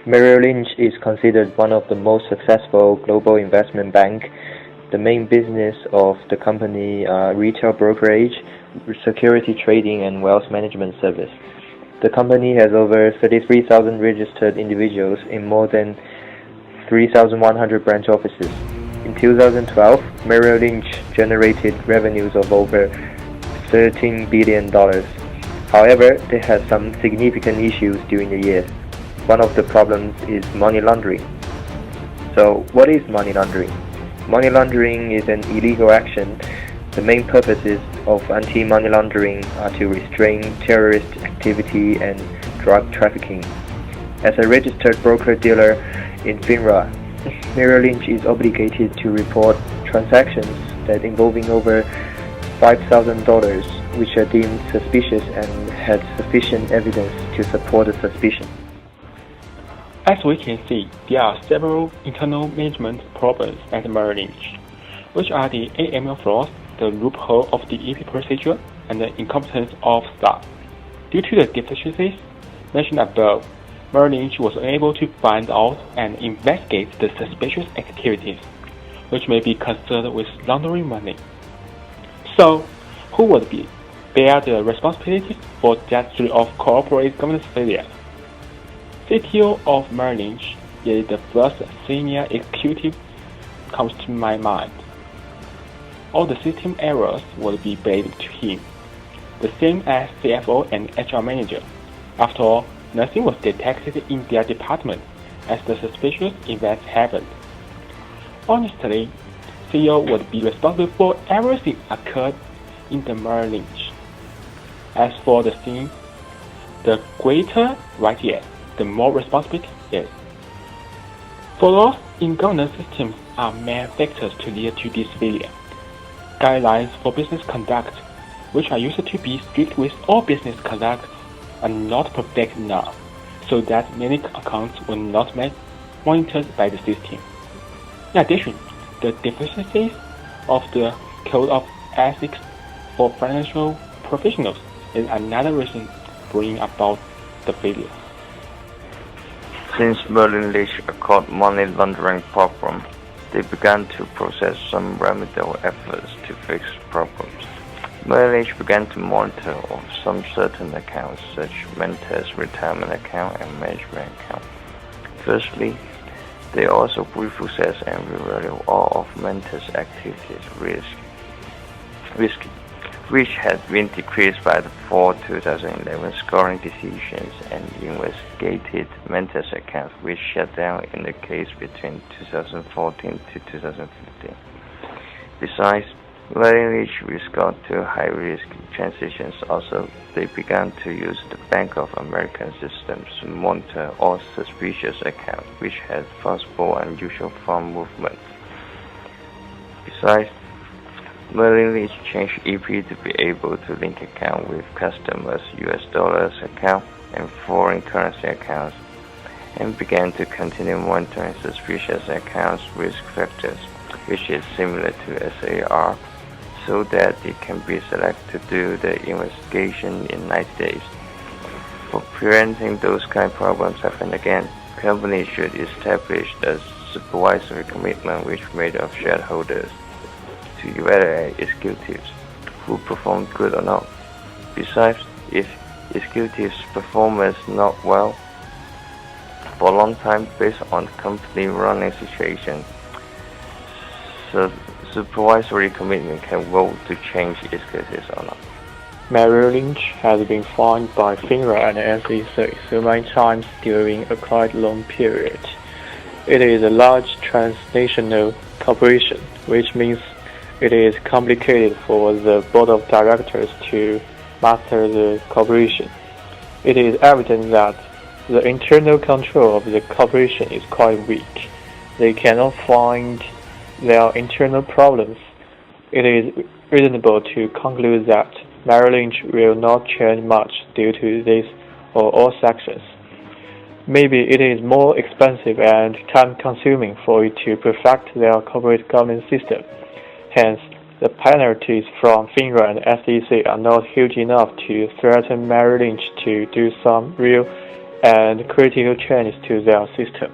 Merrill Lynch is considered one of the most successful global investment banks. The main business of the company are retail brokerage, security trading, and wealth management service. The company has over 33,000 registered individuals in more than 3,100 branch offices. In 2012, Merrill Lynch generated revenues of over $13 billion. However, they had some significant issues during the year. One of the problems is money laundering. So, what is money laundering? Money laundering is an illegal action. The main purposes of anti-money laundering are to restrain terrorist activity and drug trafficking. As a registered broker-dealer in FINRA, Merrill Lynch is obligated to report transactions that involving over $5,000 which are deemed suspicious and had sufficient evidence to support the suspicion. As we can see, there are several internal management problems at Merrill Lynch, which are the AML flaws, the loophole of the EP procedure, and the incompetence of staff. Due to the deficiencies mentioned above, Merrill Lynch was unable to find out and investigate the suspicious activities, which may be concerned with laundering money. So, who would bear the responsibility for that sort of corporate governance failure? CTO of Merrill Lynch is the first senior executive comes to my mind. All the system errors would be blamed to him, the same as CFO and HR manager. After all, nothing was detected in their department as the suspicious events happened. Honestly, CEO would be responsible for everything occurred in the Merrill Lynch. As for the sin, the greater right here, the more responsibility is. Flaws in governance systems are main factors to lead to this failure. Guidelines for business conduct, which are used to be strict with all business conduct, are not perfect enough, so that many accounts were not monitored by the system. In addition, the deficiencies of the Code of Ethics for financial professionals is another reason bringing about the failure. Since Merrill Lynch caught money laundering problem, they began to process some remedial efforts to fix problems. Merrill Lynch began to monitor of some certain accounts, such Mentor's retirement account and management account. Firstly, they also reprocess and revalue all of Mentor's activities risky, which had been decreased by the fall 2011 scoring decisions, and investigated Mentor's accounts, which shut down in the case between 2014 to 2015. Besides, Merrill Lynch resort to high-risk transactions. Also, they began to use the Bank of America system to monitor all suspicious accounts which had possible unusual fund movements. Besides, Merrill Lynch changed EP to be able to link account with customers' US dollars account and foreign currency accounts, and began to continue monitoring suspicious accounts risk factors, which is similar to SAR, so that it can be selected to do the investigation in 90 days. For preventing those kind of problems happen again, companies should establish a supervisory commitment which made of shareholders to evaluate executives who perform good or not. Besides, if executives' performance not well for a long time based on company running situation, so supervisory commitment can vote to change executives or not. Merrill Lynch has been fined by FINRA and SEC so many times during a quite long period. It is a large transnational corporation, which means it is complicated for the board of directors to master the corporation. It is evident that the internal control of the corporation is quite weak. They cannot find their internal problems. It is reasonable to conclude that Merrill Lynch will not change much due to this or all sections. Maybe it is more expensive and time-consuming for it to perfect their corporate governance system. Hence, the penalties from FINRA and SEC are not huge enough to threaten Merrill Lynch to do some real and critical changes to their system.